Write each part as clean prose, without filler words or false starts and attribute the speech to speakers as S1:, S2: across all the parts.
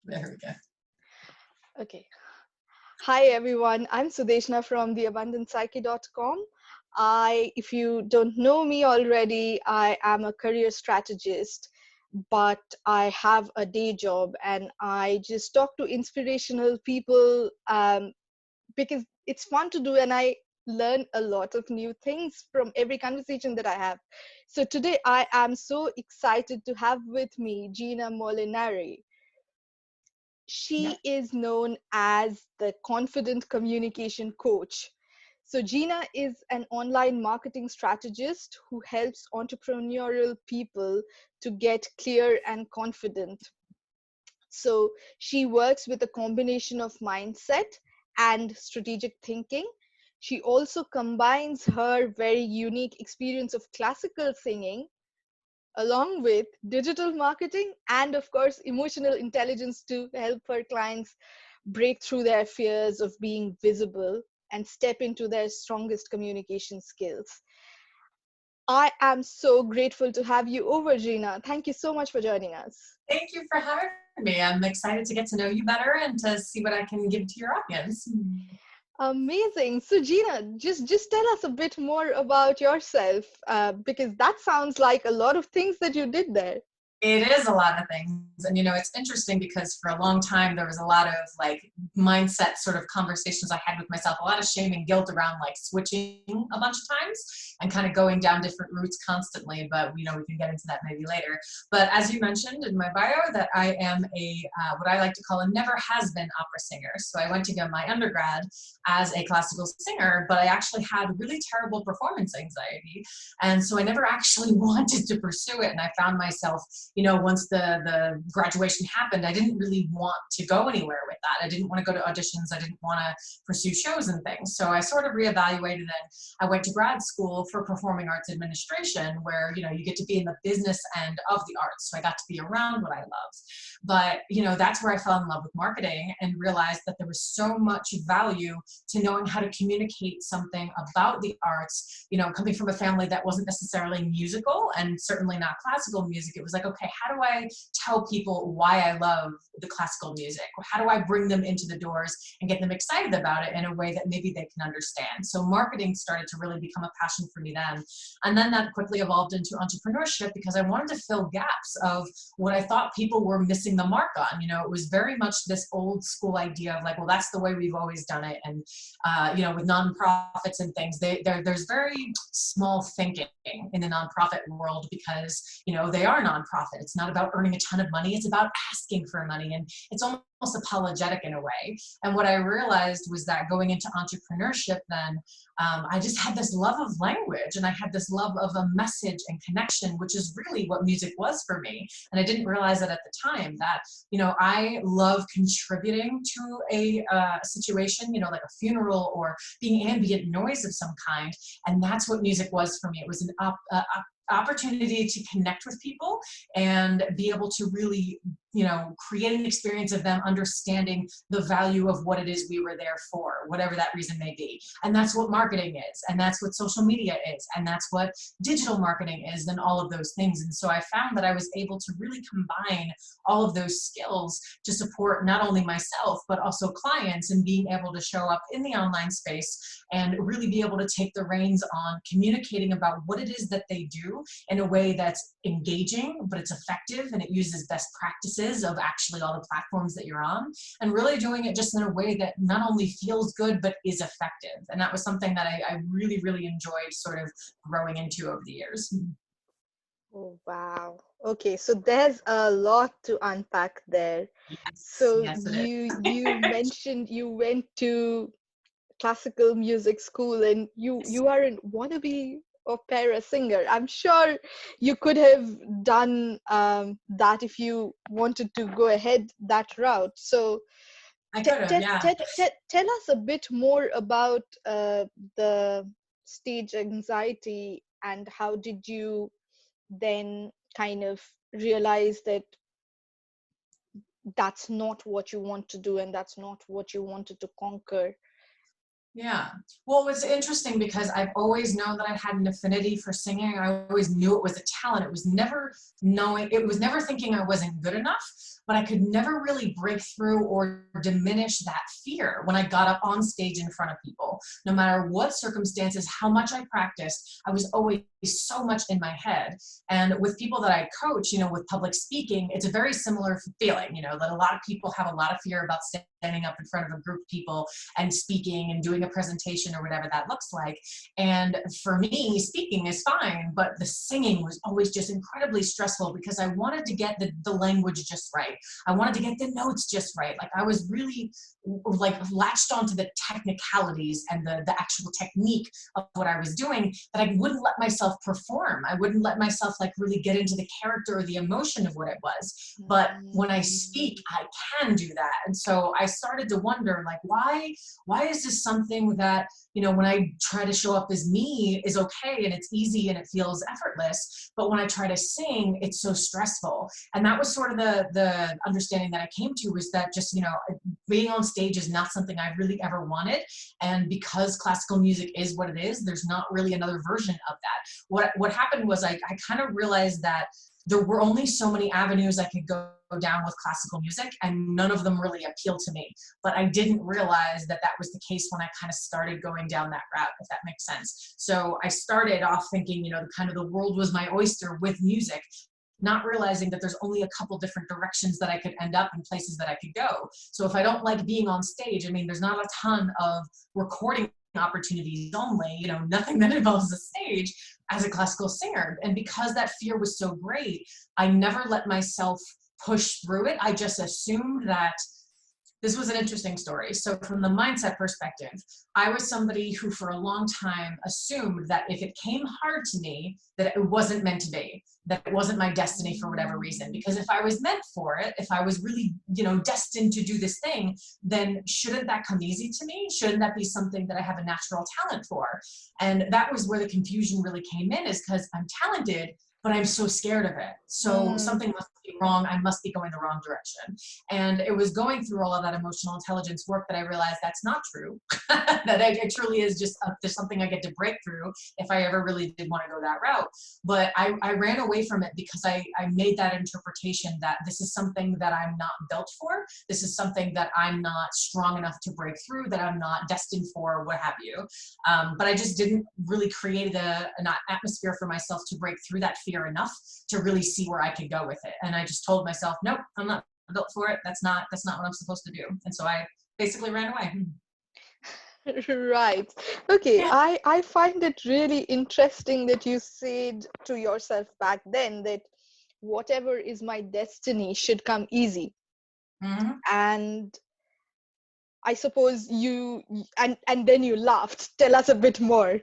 S1: There we go.
S2: Okay. Hi everyone, I'm Sudeshna from theabundancepsyche.com. If you don't know me already, I am a career strategist, but I have a day job and I just talk to inspirational people because it's fun to do and I learn a lot of new things from every conversation that I have. So today I am so excited to have with me Gina Molinari.
S1: Yeah.
S2: She is known as the confident communication coach. So, Gina is an online marketing strategist who helps entrepreneurial people to get clear and confident. So, she works with a combination of mindset and strategic thinking. She also combines her very unique experience of classical singing along with digital marketing and, of course, emotional intelligence to help her clients break through their fears of being visible and step into their strongest communication skills. I am so grateful to have you over, Gina. Thank you so much for joining us.
S1: Thank you for having me. I'm excited to get to know you better and to see what I can give to your audience.
S2: Amazing. So, Gina, just tell us a bit more about yourself, because that sounds like a lot of things that you did there.
S1: It is a lot of things. And, it's interesting because for a long time, there was a lot of like mindset sort of conversations I had with myself, a lot of shame and guilt around like switching a bunch of times and kind of going down different routes constantly. But, we can get into that maybe later. But as you mentioned in my bio, that I am what I like to call a never has been opera singer. So I went to get my undergrad as a classical singer, but I actually had really terrible performance anxiety. And so I never actually wanted to pursue it. And I found myself once the graduation happened, I didn't really want to go anywhere with that. I didn't want to go to auditions. I didn't want to pursue shows and things. So I sort of reevaluated and I went to grad school for performing arts administration where, you get to be in the business end of the arts. So I got to be around what I loved. But, that's where I fell in love with marketing and realized that there was so much value to knowing how to communicate something about the arts, coming from a family that wasn't necessarily musical and certainly not classical music. It was like, okay, how do I tell people why I love the classical music? How do I bring them into the doors and get them excited about it in a way that maybe they can understand? So marketing started to really become a passion for me then. And then that quickly evolved into entrepreneurship because I wanted to fill gaps of what I thought people were missing the mark on. It was very much this old school idea of like, well, that's the way we've always done it. And, with nonprofits and things, there's very small thinking in the nonprofit world because, they are nonprofit. It's not about earning a ton of money. It's about asking for money. And it's almost apologetic in a way. And what I realized was that going into entrepreneurship then, I just had this love of language and I had this love of a message and connection, which is really what music was for me. And I didn't realize that at the time that, I love contributing to a situation, like a funeral or being ambient noise of some kind. And that's what music was for me. It was an opportunity to connect with people and be able to really, create an experience of them understanding the value of what it is we were there for, whatever that reason may be. And that's what marketing is. And that's what social media is. And that's what digital marketing is and all of those things. And so I found that I was able to really combine all of those skills to support not only myself, but also clients and being able to show up in the online space and really be able to take the reins on communicating about what it is that they do in a way that's engaging, but it's effective and it uses best practices of actually all the platforms that you're on, and really doing it just in a way that not only feels good, but is effective. And that was something that I really, really enjoyed sort of growing into over the years.
S2: Oh, wow. Okay, so there's a lot to unpack there.
S1: Yes,
S2: So
S1: yes, it
S2: you
S1: is.
S2: mentioned you went to classical music school and you are a wannabe opera singer. I'm sure you could have done that if you wanted to go ahead that route. So
S1: I could have, yeah.
S2: tell us a bit more about the stage anxiety and how did you then kind of realize that that's not what you want to do and that's not what you wanted to conquer.
S1: Yeah. Well, it was interesting because I've always known that I had an affinity for singing. I always knew it was a talent. It was never thinking I wasn't good enough. but I could never really break through or diminish that fear when I got up on stage in front of people. No matter what circumstances, how much I practiced, I was always so much in my head. And with people that I coach, with public speaking, it's a very similar feeling, that a lot of people have a lot of fear about standing up in front of a group of people and speaking and doing a presentation or whatever that looks like. And for me, speaking is fine, but the singing was always just incredibly stressful because I wanted to get the language just right. I wanted to get the notes just right. Like I was really latched onto the technicalities and the actual technique of what I was doing, that I wouldn't let myself perform. I wouldn't let myself really get into the character or the emotion of what it was. But when I speak, I can do that. And so I started to wonder, why is this something that, when I try to show up as me is okay and it's easy and it feels effortless, but when I try to sing, it's so stressful. And that was sort of the understanding that I came to, was that just, being on stage is not something I really ever wanted. And because classical music is what it is, there's not really another version of that. What happened was I kind of realized that there were only so many avenues I could go down with classical music, and none of them really appealed to me. But I didn't realize that was the case when I kind of started going down that route, if that makes sense. So I started off thinking, kind of the world was my oyster with music, not realizing that there's only a couple different directions that I could end up, and places that I could go. So if I don't like being on stage, there's not a ton of recording opportunities only, nothing that involves a stage as a classical singer. And because that fear was so great, I never let myself push through it. I just assumed that this was an interesting story. So from the mindset perspective, I was somebody who for a long time assumed that if it came hard to me, that it wasn't meant to be, that it wasn't my destiny for whatever reason. Because if I was meant for it, if I was really, destined to do this thing, then shouldn't that come easy to me? Shouldn't that be something that I have a natural talent for? And that was where the confusion really came in, is because I'm talented, but I'm so scared of it. So something must be wrong. I must be going the wrong direction. And it was going through all of that emotional intelligence work that I realized that's not true. That it truly is just there's something I get to break through if I ever really did want to go that route. But I ran away from it because I made that interpretation that this is something that I'm not built for. This is something that I'm not strong enough to break through, that I'm not destined for, what have you. But I just didn't really create an atmosphere for myself to break through that fear enough to really see where I could go with it. And I just told myself, nope, I'm not built for it. That's not what I'm supposed to do. And so I basically ran away.
S2: Right. Okay.
S1: Yeah.
S2: I find it really interesting that you said to yourself back then that whatever is my destiny should come easy.
S1: Mm-hmm.
S2: And I suppose and then you laughed. Tell us a bit more.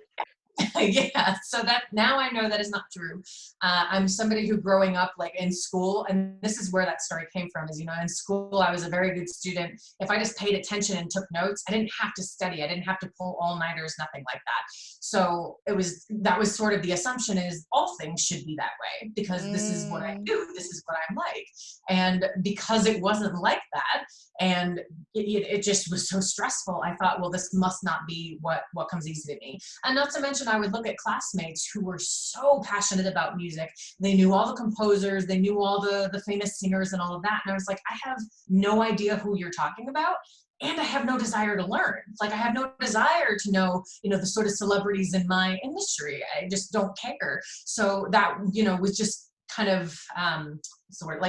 S1: Yeah, so that now I know that is not true. I'm somebody who, growing up in school, and this is where that story came from, is in school I was a very good student. If I just paid attention and took notes, I didn't have to study. I didn't have to pull all-nighters, nothing like that. So that was sort of the assumption, is all things should be that way because this is what I do. This is what I'm like. And because it wasn't like that, and it just was so stressful, I thought, well, this must not be what comes easy to me. And not to mention, I would look at classmates who were so passionate about music. They knew all the composers, they knew all the famous singers and all of that. And I was like, I have no idea who you're talking about. And I have no desire to learn. I have no desire to know, the sort of celebrities in my industry. I just don't care. So that, was just kind of,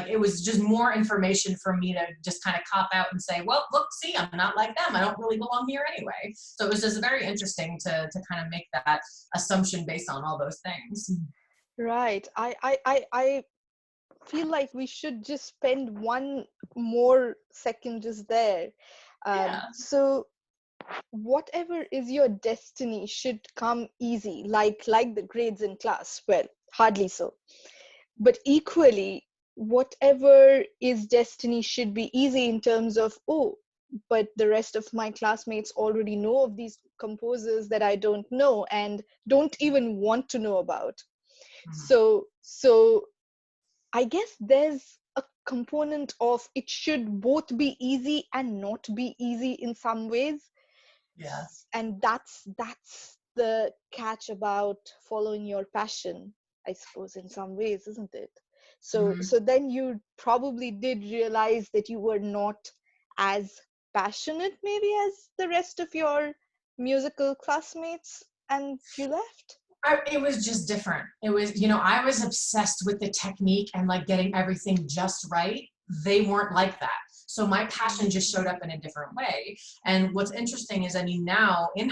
S1: it was just more information for me to just kind of cop out and say, well, look, see, I'm not like them. I don't really belong here anyway. So it was just very interesting to kind of make that assumption based on all those things.
S2: Right. I feel like we should just spend one more second just there.
S1: Yeah.
S2: So whatever is your destiny should come easy, like the grades in class. Well, hardly so. But equally, whatever is destiny should be easy in terms of, oh, but the rest of my classmates already know of these composers that I don't know and don't even want to know about.
S1: Mm-hmm.
S2: So I guess there's a component of it should both be easy and not be easy in some ways.
S1: Yeah.
S2: And that's the catch about following your passion, I suppose, in some ways, isn't it? So then you probably did realize that you were not as passionate maybe as the rest of your musical classmates, and you left.
S1: It was just different. It was, I was obsessed with the technique and like getting everything just right. They weren't like that. So my passion just showed up in a different way. And what's interesting is, I mean, now in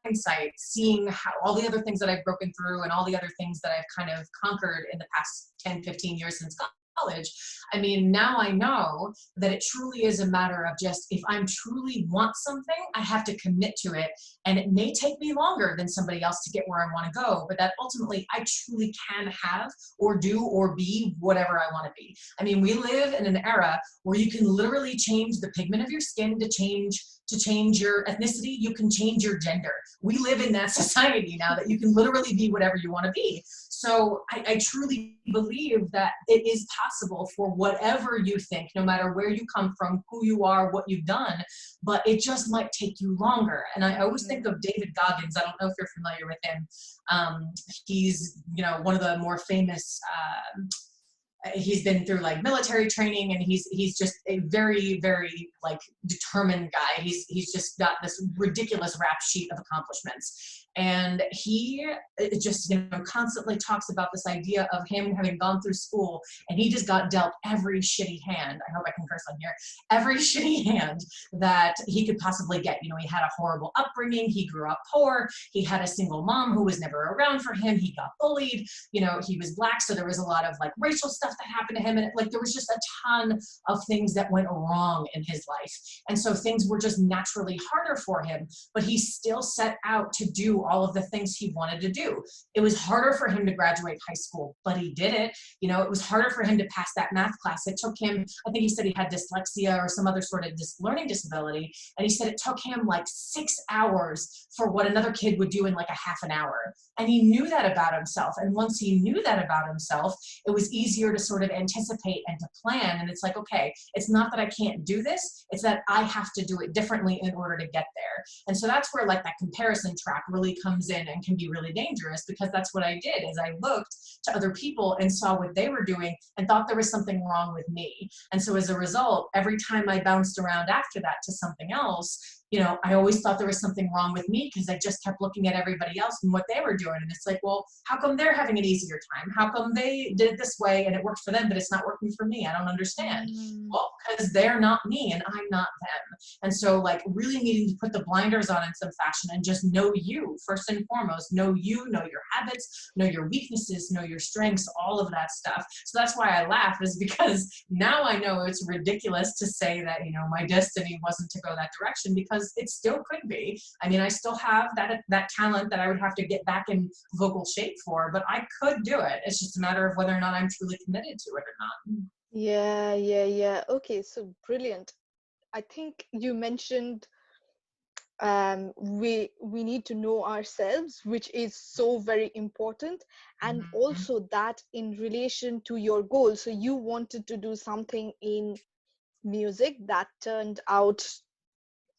S1: hindsight, seeing how all the other things that I've broken through and all the other things that I've kind of conquered in the past 10, 15 years since college, I mean, now I know that it truly is a matter of just, if I'm truly want something, I have to commit to it. And it may take me longer than somebody else to get where I want to go, but that ultimately I truly can have or do or be whatever I want to be. I mean, we live in an era where you can literally change the pigment of your skin to change your ethnicity. You can change your gender. We live in that society now that you can literally be whatever you want to be. So I truly believe that it is possible for whatever you think, no matter where you come from, who you are, what you've done, but it just might take you longer. And I always think of David Goggins. I don't know if you're familiar with him. He's, one of the more famous, he's been through like military training, and he's just a very, very like determined guy. He's just got this ridiculous rap sheet of accomplishments. And he just, constantly talks about this idea of him having gone through school, and he just got dealt every shitty hand. I hope I can curse on here. Every shitty hand that he could possibly get. He had a horrible upbringing. He grew up poor. He had a single mom who was never around for him. He got bullied. He was Black, so there was a lot of like racial stuff that happened to him. And there was just a ton of things that went wrong in his life. And so things were just naturally harder for him, but he still set out to do all of the things he wanted to do. It was harder for him to graduate high school, but he did it. It was harder for him to pass that math class. It took him, I think he said he had dyslexia or some other sort of learning disability. And he said it took him like 6 hours for what another kid would do in like a half an hour. And he knew that about himself. And once he knew that about himself, it was easier to sort of anticipate and to plan. And it's like, okay, it's not that I can't do this, it's that I have to do it differently in order to get there. And so that's where like that comparison track really comes in and can be really dangerous, because that's what I did, is I looked to other people and saw what they were doing and thought there was something wrong with me. And so as a result, every time I bounced around after that to something else, I always thought there was something wrong with me, because I just kept looking at everybody else and what they were doing. And it's like, well, how come they're having an easier time? How come they did it this way and it worked for them, but it's not working for me? I don't understand. Well, because they're not me and I'm not them. And so like really needing to put the blinders on in some fashion and just know you first and foremost, know your habits, know your weaknesses, know your strengths, all of that stuff. So that's why I laugh, is because now I know it's ridiculous to say that, my destiny wasn't to go that direction, because it still could be. I mean, I still have that talent that I would have to get back in vocal shape for, but I could do it. It's just a matter of whether or not I'm truly committed to it or not.
S2: Yeah. Okay, so brilliant. I think you mentioned we need to know ourselves, which is so very important, and also that in relation to your goal. So you wanted to do something in music that turned out,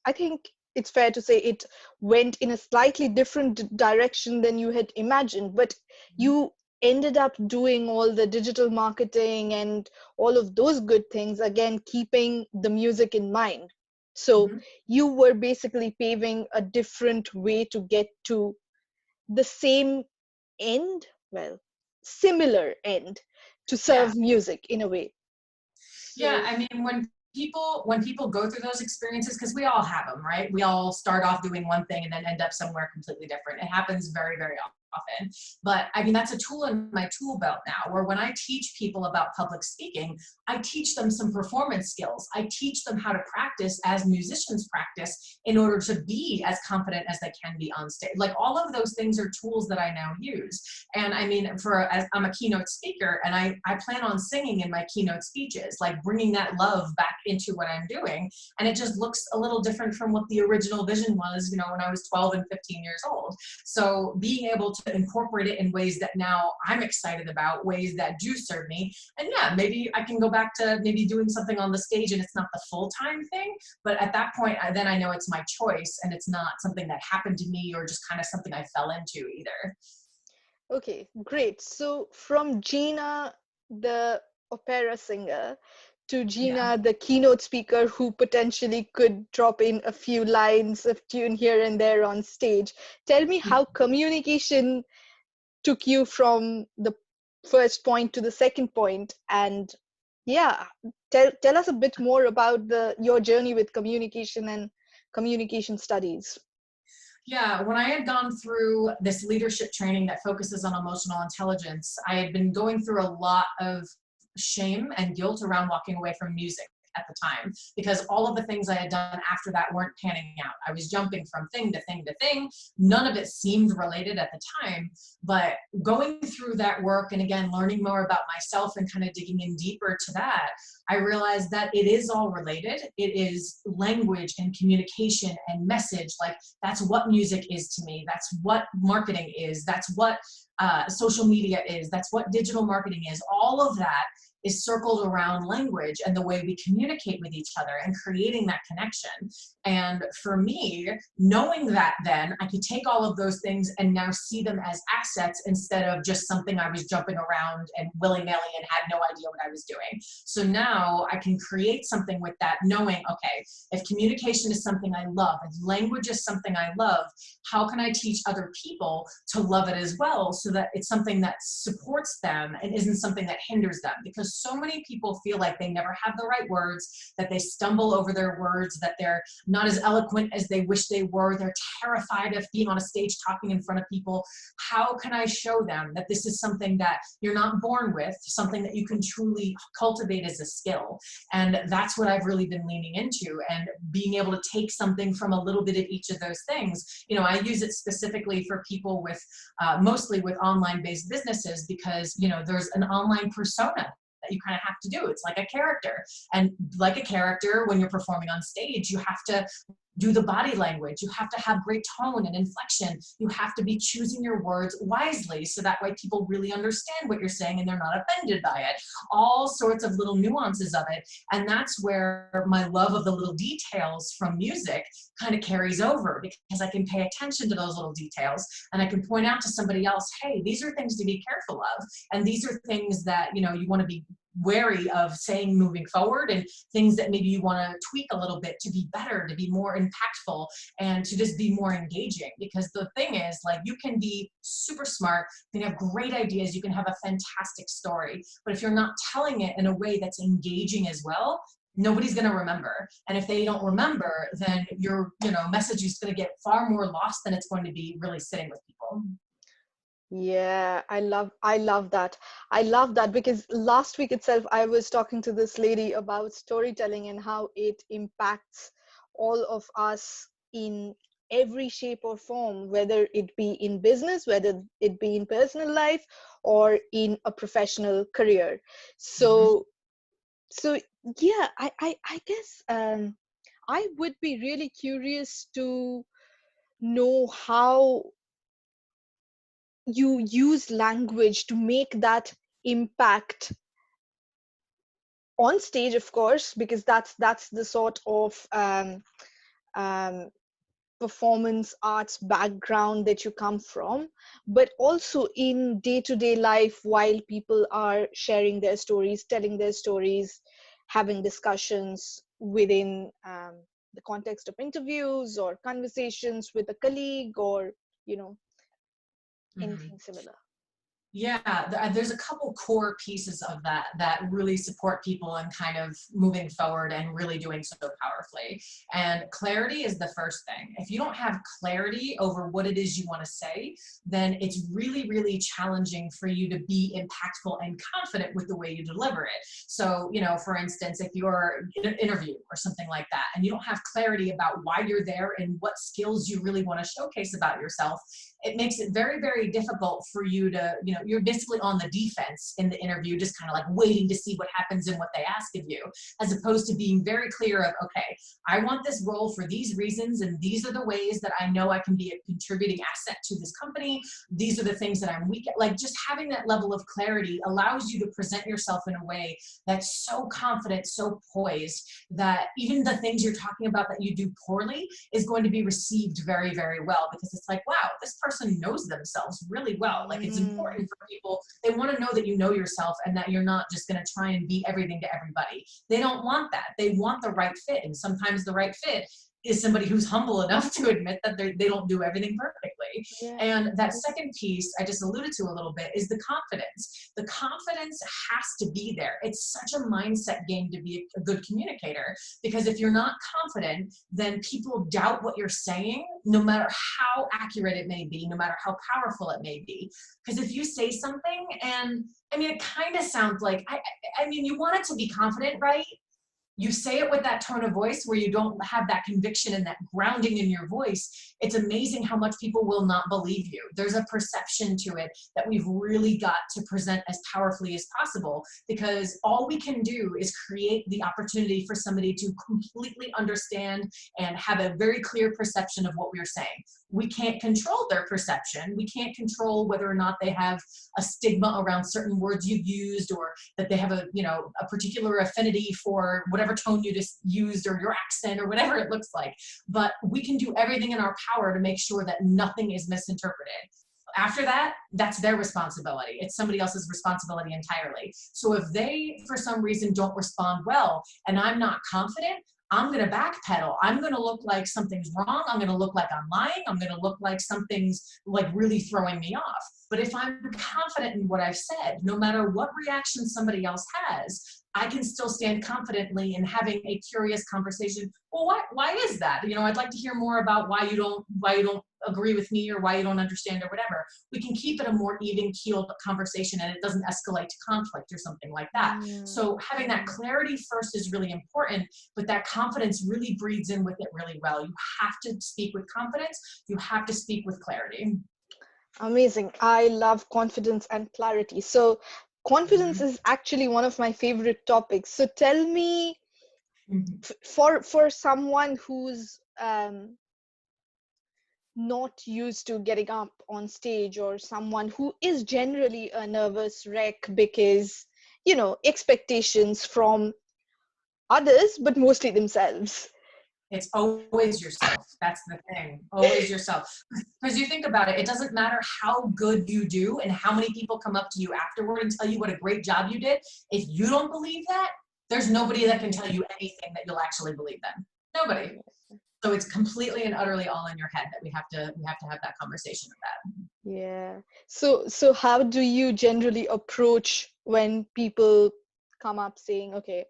S2: I think it's fair to say, it went in a slightly different direction than you had imagined, but you ended up doing all the digital marketing and all of those good things, again, keeping the music in mind. So you were basically paving a different way to get to the same end, well, similar end, to serve music in a way.
S1: Yeah, I mean, when people go through those experiences, because we all have them, right? We all start off doing one thing and then end up somewhere completely different. It happens very, very often. But I mean, that's a tool in my tool belt now, where when I teach people about public speaking, I teach them some performance skills. I teach them how to practice as musicians practice in order to be as confident as they can be on stage. Like all of those things are tools that I now use. And I mean, as I'm a keynote speaker, and I plan on singing in my keynote speeches, like bringing that love back into what I'm doing. And it just looks a little different from what the original vision was, when I was 12 and 15 years old. So being able to incorporate it in ways that now I'm excited about, ways that do serve me. And yeah, maybe I can go back to maybe doing something on the stage and it's not the full-time thing, but at that point, then I know it's my choice and it's not something that happened to me or just kind of something I fell into either.
S2: Okay, great. So from Gina, the opera singer to
S1: Yeah.
S2: Gina, the keynote speaker who potentially could drop in a few lines of tune here and there on stage. Tell me how communication took you from the first point to the second point, and yeah, tell us a bit more about your journey with communication and communication studies.
S1: Yeah, when I had gone through this leadership training that focuses on emotional intelligence, I had been going through a lot of shame and guilt around walking away from music at the time, because all of the things I had done after that weren't panning out. I was jumping from thing to thing to thing. None of it seemed related at the time, but going through that work and again learning more about myself and kind of digging in deeper to that, I realized that it is all related. It is language and communication and message. Like, that's what music is to me. That's what marketing is. That's what social media is. That's what digital marketing is. All of that is circled around language and the way we communicate with each other and creating that connection. And for me, knowing that, then I could take all of those things and now see them as assets instead of just something I was jumping around and willy-nilly and had no idea what I was doing. So now I can create something with that, knowing, okay, if communication is something I love, if language is something I love, how can I teach other people to love it as well, so that it's something that supports them and isn't something that hinders them? Because so many people feel like they never have the right words, that they stumble over their words, that they're not as eloquent as they wish they were. They're terrified of being on a stage talking in front of people. How can I show them that this is something that you're not born with, something that you can truly cultivate as a skill? And that's what I've really been leaning into, and being able to take something from a little bit of each of those things. You know, I use it specifically for people with mostly with online based businesses, because, you know, there's an online persona that you kind of have to do. It's like a character. And like a character, when you're performing on stage, you have to do the body language. You have to have great tone and inflection. You have to be choosing your words wisely, so that way people really understand what you're saying and they're not offended by it. All sorts of little nuances of it. And that's where my love of the little details from music kind of carries over, because I can pay attention to those little details and I can point out to somebody else, hey, these are things to be careful of. And these are things that, you know, you want to be wary of saying moving forward, and things that maybe you want to tweak a little bit to be better, to be more impactful, and to just be more engaging. Because the thing is, like, you can be super smart, you can have great ideas, you can have a fantastic story, but if you're not telling it in a way that's engaging as well, nobody's going to remember. And if they don't remember, then your, you know, message is going to get far more lost than it's going to be really sitting with people.
S2: Yeah, I love that. I love that because last week itself I was talking to this lady about storytelling and how it impacts all of us in every shape or form, whether it be in business, whether it be in personal life, or in a professional career.
S1: Mm-hmm.
S2: So yeah, I guess I would be really curious to know how you use language to make that impact on stage, of course, because that's the sort of um, performance arts background that you come from, but also in day-to-day life, while people are sharing their stories, telling their stories, having discussions within the context of interviews or conversations with a colleague, or you know,
S1: Mm-hmm.
S2: anything similar.
S1: Yeah, there's a couple core pieces of that that really support people in kind of moving forward and really doing so powerfully. And clarity is the first thing. If you don't have clarity over what it is you want to say, then it's really, really challenging for you to be impactful and confident with the way you deliver it. So, you know, for instance, if you're in an interview or something like that, and you don't have clarity about why you're there and what skills you really want to showcase about yourself, it makes it very, very difficult for you to, you know, you're basically on the defense in the interview, just kind of like waiting to see what happens and what they ask of you, as opposed to being very clear of, okay, I want this role for these reasons, and these are the ways that I know I can be a contributing asset to this company. These are the things that I'm weak at. Like, just having that level of clarity allows you to present yourself in a way that's so confident, so poised, that even the things you're talking about that you do poorly is going to be received very, very well, because it's like, wow, this person knows themselves really well. Like it's
S2: Mm.
S1: important for people. They want to know that you know yourself and that you're not just going to try and be everything to everybody. They don't want that. They want the right fit. And sometimes the right fit is somebody who's humble enough to admit that they don't do everything perfectly.
S2: Yeah.
S1: And that second piece I just alluded to a little bit is the confidence. The confidence has to be there. It's such a mindset game to be a good communicator, because if you're not confident, then people doubt what you're saying, no matter how accurate it may be, no matter how powerful it may be. Because if you say something and I mean, it kind of sounds like, I mean, you want it to be confident, right? You say it with that tone of voice where you don't have that conviction and that grounding in your voice. It's amazing how much people will not believe you. There's a perception to it that we've really got to present as powerfully as possible, because all we can do is create the opportunity for somebody to completely understand and have a very clear perception of what we're saying. We can't control their perception. We can't control whether or not they have a stigma around certain words you've used, or that they have a, you know, a particular affinity for whatever tone you just used, or your accent, or whatever it looks like. But we can do everything in our power to make sure that nothing is misinterpreted. After that, that's their responsibility. It's somebody else's responsibility entirely. So if they, for some reason, don't respond well and I'm not confident, I'm going to backpedal. I'm going to look like something's wrong. I'm going to look like I'm lying. I'm going to look like something's like really throwing me off. But if I'm confident in what I've said, no matter what reaction somebody else has, I can still stand confidently in having a curious conversation. Well, why is that? You know, I'd like to hear more about why you don't agree with me, or why you don't understand, or whatever. We can keep it a more even keeled conversation and it doesn't escalate to conflict or something like that.
S2: Mm.
S1: So having that clarity first is really important, but that confidence really breeds in with it really well. You have to speak with confidence. You have to speak with clarity.
S2: Amazing. I love confidence and clarity. So, confidence is actually one of my favorite topics. So, tell me,
S1: Mhm.
S2: for someone who's not used to getting up on stage, or someone who is generally a nervous wreck because, you know, expectations from others, but mostly themselves.
S1: It's always yourself. That's the thing. Always yourself. Because you think about it, it doesn't matter how good you do and how many people come up to you afterward and tell you what a great job you did. If you don't believe that, there's nobody that can tell you anything that you'll actually believe then. Nobody. So it's completely and utterly all in your head that we have to have that conversation of that.
S2: Yeah. So how do you generally approach when people come up saying, okay,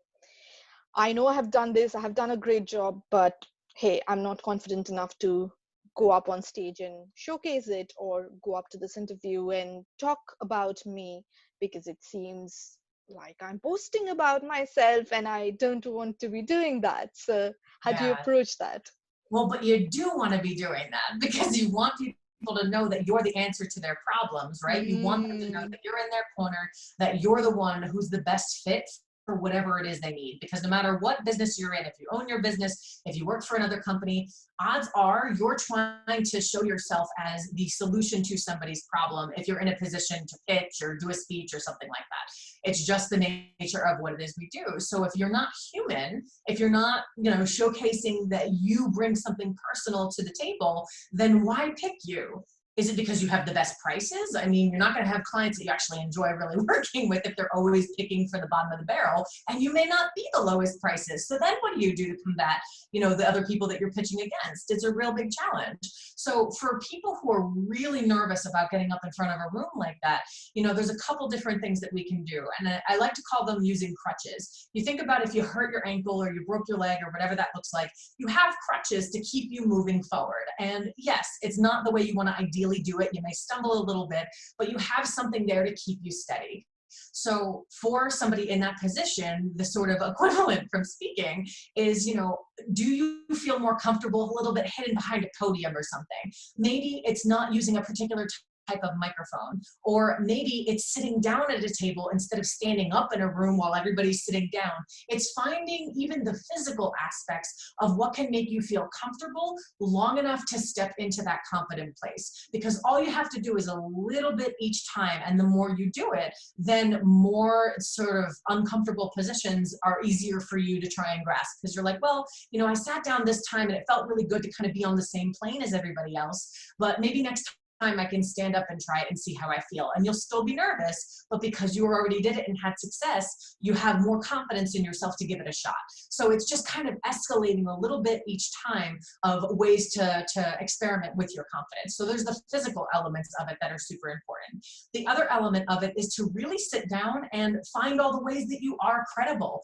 S2: I know I have done this, I have done a great job, but hey, I'm not confident enough to go up on stage and showcase it, or go up to this interview and talk about me, because it seems like I'm boasting about myself and I don't want to be doing that. So how do you
S1: Yeah.
S2: approach that?
S1: Well, but you do want to be doing that because you want people to know that you're the answer to their problems, right? You want them to know
S2: Mm,
S1: that you're in their corner, that you're the one who's the best fit for whatever it is they need. Because no matter what business you're in, if you own your business, if you work for another company, odds are you're trying to show yourself as the solution to somebody's problem if you're in a position to pitch or do a speech or something like that. It's just the nature of what it is we do. So if you're not human, if you're not, you know, showcasing that you bring something personal to the table, then why pick you? Is it because you have the best prices? I mean, you're not going to have clients that you actually enjoy really working with if they're always picking for the bottom of the barrel, and you may not be the lowest prices. So then what do you do to combat, you know, the other people that you're pitching against? It's a real big challenge. So for people who are really nervous about getting up in front of a room like that, you know, there's a couple different things that we can do. And I like to call them using crutches. You think about if you hurt your ankle or you broke your leg or whatever that looks like, you have crutches to keep you moving forward. And yes, it's not the way you want to ideally do it. You may stumble a little bit, but you have something there to keep you steady. So for somebody in that position, the sort of equivalent from speaking is, you know, do you feel more comfortable a little bit hidden behind a podium or something? Maybe it's not using a particular type of microphone, or maybe it's sitting down at a table instead of standing up in a room while everybody's sitting down. It's finding even the physical aspects of what can make you feel comfortable long enough to step into that confident place, because all you have to do is a little bit each time, and the more you do it, then more sort of uncomfortable positions are easier for you to try and grasp, because you're like, well, you know, I sat down this time and it felt really good to kind of be on the same plane as everybody else, but maybe next I can stand up and try it and see how I feel. And you'll still be nervous, but because you already did it and had success, you have more confidence in yourself to give it a shot. So it's just kind of escalating a little bit each time of ways to experiment with your confidence. So there's the physical elements of it that are super important. The other element of it is to really sit down and find all the ways that you are credible.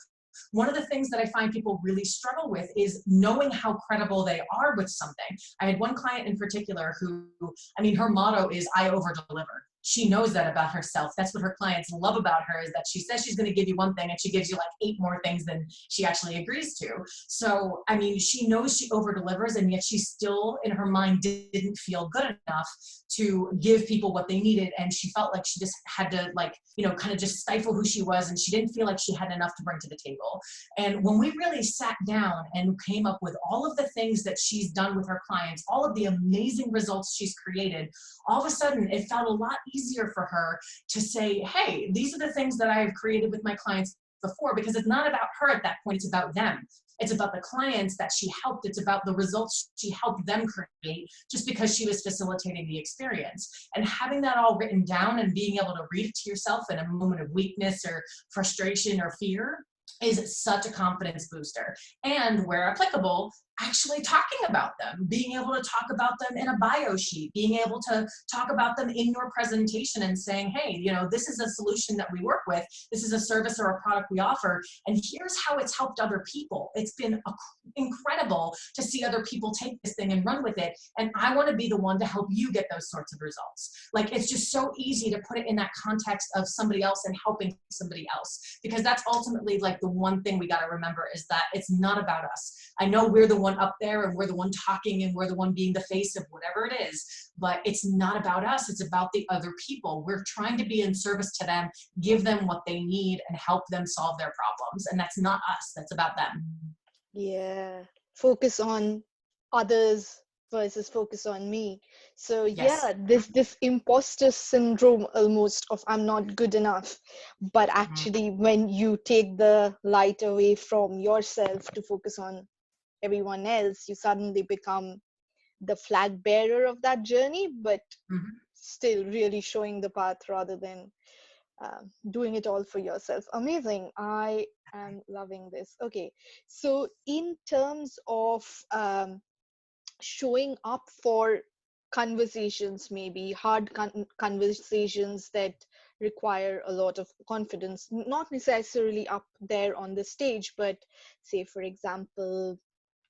S1: One of the things that I find people really struggle with is knowing how credible they are with something. I had one client in particular who, I mean, her motto is I over deliver. She knows that about herself. That's what her clients love about her, is that she says she's going to give you one thing and she gives you like 8 more things than she actually agrees to. So, I mean, she knows she over delivers, and yet she still in her mind didn't feel good enough to give people what they needed. And she felt like she just had to, like, you know, kind of just stifle who she was, and she didn't feel like she had enough to bring to the table. And when we really sat down and came up with all of the things that she's done with her clients, all of the amazing results she's created, all of a sudden it felt a lot easier for her to say, hey, these are the things that I've created with my clients before, because it's not about her at that point, it's about them. It's about the clients that she helped. It's about the results she helped them create just because she was facilitating the experience. And having that all written down and being able to read it to yourself in a moment of weakness or frustration or fear is such a confidence booster. And where applicable, actually talking about them, being able to talk about them in a bio sheet, being able to talk about them in your presentation and saying, hey, you know, this is a solution that we work with. This is a service or a product we offer. And here's how it's helped other people. It's been incredible to see other people take this thing and run with it. And I want to be the one to help you get those sorts of results. Like, it's just so easy to put it in that context of somebody else and helping somebody else, because that's ultimately like the one thing we got to remember, is that it's not about us. I know we're the one up there and we're the one talking and we're the one being the face of whatever it is, but it's not about us. It's about the other people. We're trying to be in service to them, give them what they need, and help them solve their problems. And that's not us. That's about them.
S2: Yeah. Focus on others versus focus on me. So
S1: Yes.
S2: yeah, this imposter syndrome almost of I'm not good enough. But actually when you take the light away from yourself to focus on everyone else, you suddenly become the flag bearer of that journey, but still really showing the path rather than doing it all for yourself. Amazing. I am loving this. Okay. So in terms of showing up for conversations, maybe hard conversations that require a lot of confidence, not necessarily up there on the stage, but say, for example,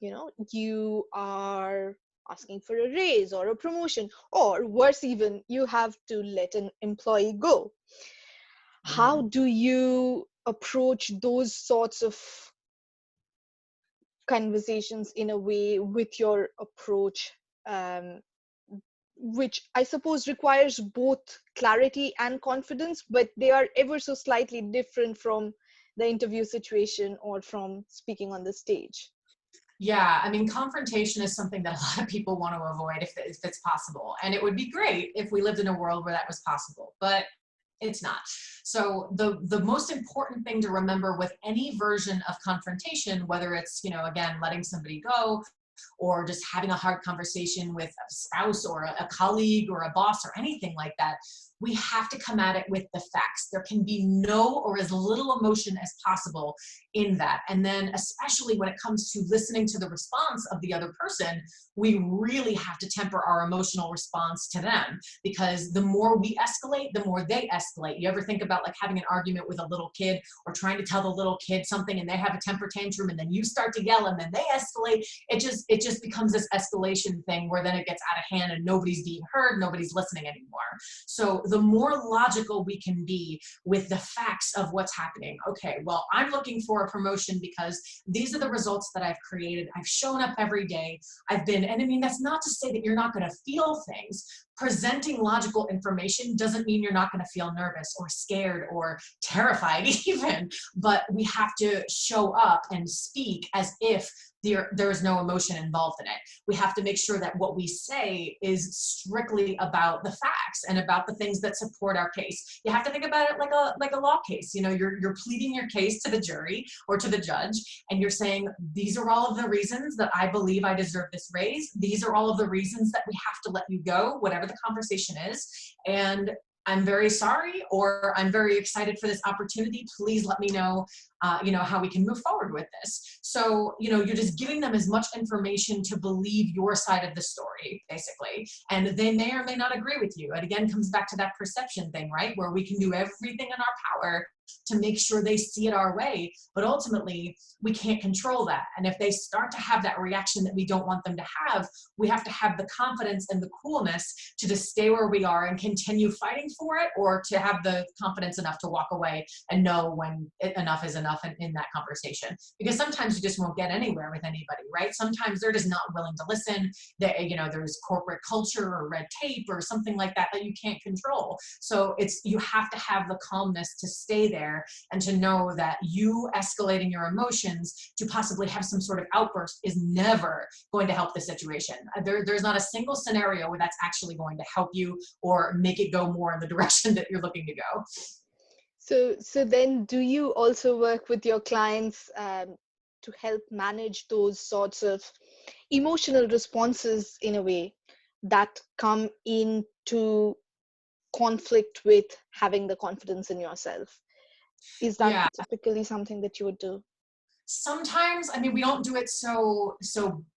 S2: you know, you are asking for a raise or a promotion, or worse even, you have to let an employee go. How do you approach those sorts of conversations in a way with your approach, which I suppose requires both clarity and confidence, but they are ever so slightly different from the interview situation or from speaking on the stage?
S1: Yeah, I mean, confrontation is something that a lot of people want to avoid if it's possible. And it would be great if we lived in a world where that was possible, but it's not. So the most important thing to remember with any version of confrontation, whether it's, you know, again, letting somebody go, or just having a hard conversation with a spouse or a colleague or a boss or anything like that, we have to come at it with the facts. There can be no or as little emotion as possible in that. And then especially when it comes to listening to the response of the other person, we really have to temper our emotional response to them, because the more we escalate, the more they escalate. You ever think about like having an argument with a little kid, or trying to tell the little kid something and they have a temper tantrum, and then you start to yell and then they escalate? It just becomes this escalation thing where then it gets out of hand and nobody's being heard, nobody's listening anymore. So the more logical we can be with the facts of what's happening. Okay, well, I'm looking for a promotion because these are the results that I've created. I've shown up every day. I've been, and I mean, that's not to say that you're not going to feel things. Presenting logical information doesn't mean you're not going to feel nervous or scared or terrified even, but we have to show up and speak as if there is no emotion emotion involved in it. We have to make sure that what we say is strictly about the facts and about the things that support our case. You have to think about it like a law case. You know, you're pleading your case to the jury or to the judge, and you're saying, these are all of the reasons that I believe I deserve this raise. These are all of the reasons that we have to let you go, whatever the conversation is. And I'm very sorry, or I'm very excited for this opportunity. Please let me know, how we can move forward with this. So, you're just giving them as much information to believe your side of the story, basically. And they may or may not agree with you. It again comes back to that perception thing, right? Where we can do everything in our power to make sure they see it our way, but ultimately we can't control that. And if they start to have that reaction that we don't want them to have, we have to have the confidence and the coolness to just stay where we are and continue fighting for it, or to have the confidence enough to walk away and know when enough is enough in that conversation. Because sometimes you just won't get anywhere with anybody, right? Sometimes they're just not willing to listen. There's corporate culture or red tape or something like that you can't control. So you have to have the calmness to stay there and to know that you escalating your emotions to possibly have some sort of outburst is never going to help the situation. There's not a single scenario where that's actually going to help you or make it go more in the direction that you're looking to go.
S2: So then do you also work with your clients to help manage those sorts of emotional responses in a way that come into conflict with having the confidence in yourself? Is that
S1: Yeah.
S2: typically something that you would do?
S1: Sometimes, I mean, we don't do it so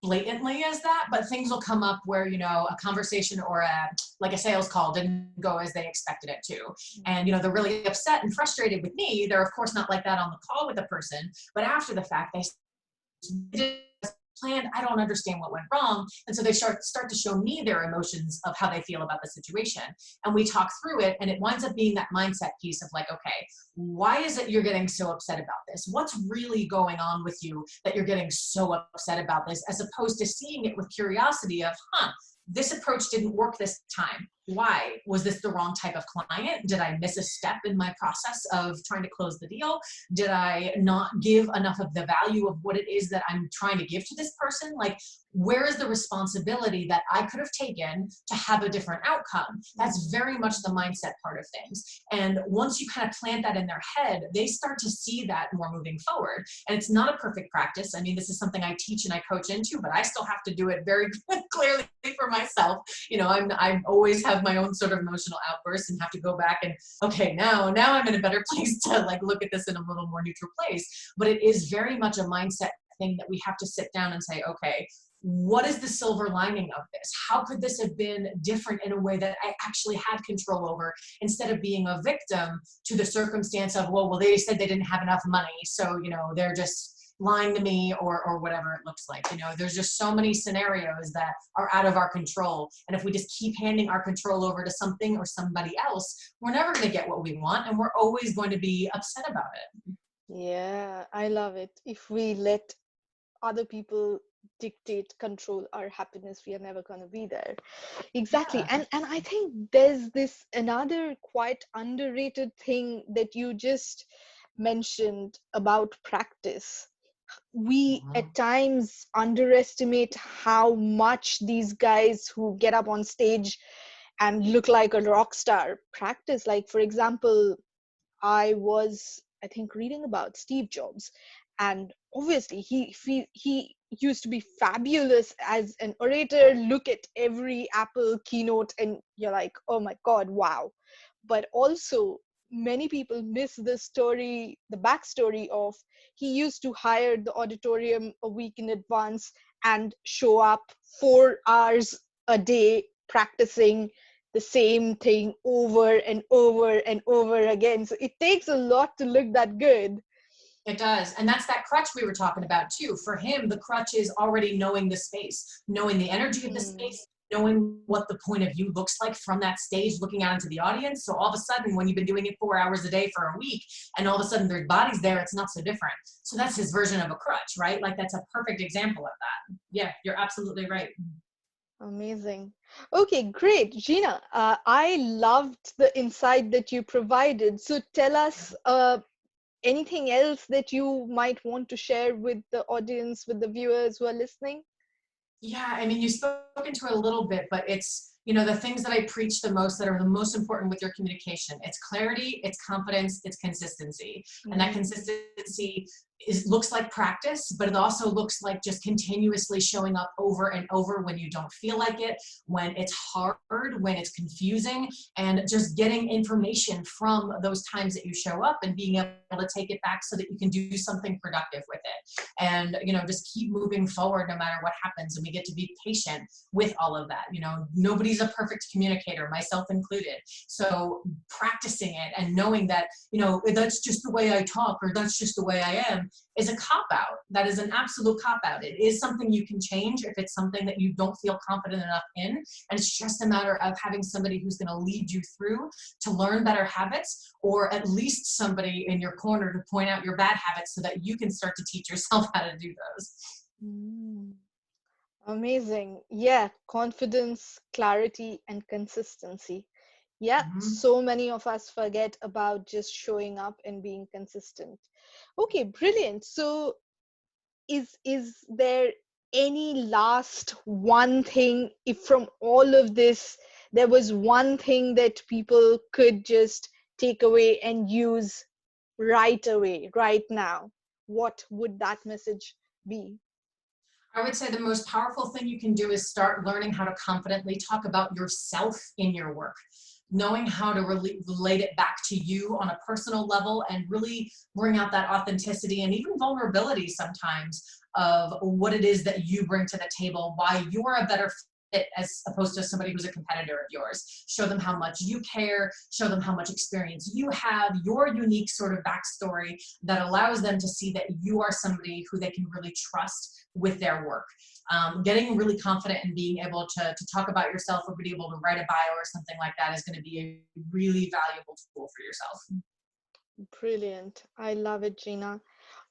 S1: blatantly as that, but things will come up where, a conversation or like a sales call didn't go as they expected it to. And, they're really upset and frustrated with me. They're of course not like that on the call with the person, but after the fact, they did as planned. I don't understand what went wrong. And so they start to show me their emotions of how they feel about the situation. And we talk through it, and it winds up being that mindset piece of like, okay, why is it you're getting so upset about this? What's really going on with you that you're getting so upset about this? As opposed to seeing it with curiosity of, this approach didn't work this time. Why? Was this the wrong type of client? Did I miss a step in my process of trying to close the deal? Did I not give enough of the value of what it is that I'm trying to give to this person? Like, where is the responsibility that I could have taken to have a different outcome? That's very much the mindset part of things. And once you kind of plant that in their head, they start to see that more moving forward. And it's not a perfect practice. I mean, this is something I teach and I coach into, but I still have to do it very clearly for myself. I always have my own sort of emotional outbursts and have to go back and, okay, now I'm in a better place to like look at this in a little more neutral place. But it is very much a mindset thing that we have to sit down and say, okay, what is the silver lining of this? How could this have been different in a way that I actually had control over, instead of being a victim to the circumstance of, well, they said they didn't have enough money, so, they're just lying to me, or whatever it looks like. There's just so many scenarios that are out of our control. And if we just keep handing our control over to something or somebody else, we're never going to get what we want, and we're always going to be upset about it.
S2: Yeah, I love it. If we let other people dictate, control our happiness, we are never going to be there. Exactly.
S1: Yeah.
S2: And I think there's this another quite underrated thing that you just mentioned about practice. We at times underestimate how much these guys who get up on stage and look like a rock star practice. Like, for example, I was, I think, reading about Steve Jobs, and obviously he used to be fabulous as an orator. Look at every Apple keynote, and you're like, oh my God, wow. But also, many people miss the story, the backstory of he used to hire the auditorium a week in advance and show up 4 hours a day practicing the same thing over and over and over again. So it takes a lot to look that good.
S1: It does. And that's that crutch we were talking about too. For him, the crutch is already knowing the space, knowing the energy of the space, knowing what the point of view looks like from that stage, looking out into the audience. So all of a sudden, when you've been doing it 4 hours a day for a week, and all of a sudden there's bodies there, it's not so different. So that's his version of a crutch, right? Like, that's a perfect example of that. Yeah, you're absolutely right.
S2: Amazing. Okay, great. Gina, I loved the insight that you provided. So tell us anything else that you might want to share with the audience, with the viewers who are listening?
S1: Yeah, I mean, you spoke into it a little bit, but it's, the things that I preach the most that are the most important with your communication. It's clarity, it's confidence, it's consistency. And that
S2: Mm.
S1: consistency looks like practice, but it also looks like just continuously showing up over and over when you don't feel like it, when it's hard, when it's confusing, and just getting information from those times that you show up and being able to take it back so that you can do something productive with it. And, just keep moving forward no matter what happens. And we get to be patient with all of that. Nobody's a perfect communicator, myself included. So practicing it and knowing that, that's just the way I talk, or that's just the way I am, is a cop out. That is an absolute cop out. It is something you can change if it's something that you don't feel confident enough in. And it's just a matter of having somebody who's going to lead you through to learn better habits, or at least somebody in your corner to point out your bad habits so that you can start to teach yourself how to do those.
S2: Mm. Amazing. Yeah, confidence, clarity, and consistency. Yeah,
S1: Mhm.
S2: so many of us forget about just showing up and being consistent. Okay, brilliant. So is there any last one thing, if from all of this there was one thing that people could just take away and use right away, right now, what would that message be?
S1: I would say the most powerful thing you can do is start learning how to confidently talk about yourself in your work, knowing how to relate it back to you on a personal level and really bring out that authenticity and even vulnerability sometimes of what it is that you bring to the table, why you're a better fit as opposed to somebody who's a competitor of yours. Show them how much you care, show them how much experience you have, your unique sort of backstory that allows them to see that you are somebody who they can really trust with their work. Getting really confident and being able to talk about yourself or be able to write a bio or something like that is going to be a really valuable tool for yourself.
S2: Brilliant. I love it, Gina.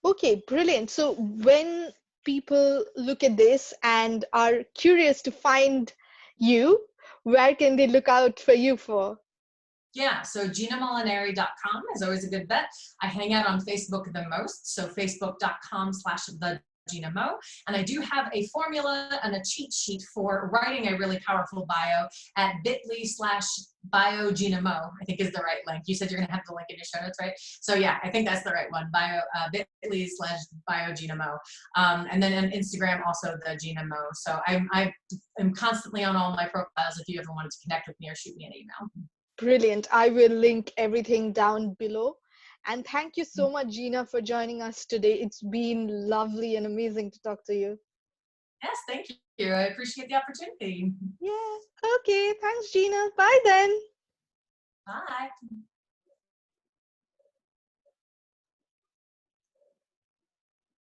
S2: Okay, brilliant. So when people look at this and are curious to find you, where can they look out for you for?
S1: Yeah, so ginamolinari.com is always a good bet. I hang out on Facebook the most, so facebook.com/the Gina Mo. And I do have a formula and a cheat sheet for writing a really powerful bio at bit.ly/bio Gina Mo, I think is the right link. You said you're going to have the link in your show notes, right? So yeah, I think that's the right one, bit.ly/bio Gina Mo. And then on Instagram, also the Gina Mo. So I'm constantly on all my profiles if you ever wanted to connect with me or shoot me an email.
S2: Brilliant. I will link everything down below. And thank you so much, Gina, for joining us today. It's been lovely and amazing to talk to you.
S1: Yes, thank you. I appreciate the opportunity.
S2: Yeah. Okay. Thanks, Gina. Bye then.
S1: Bye.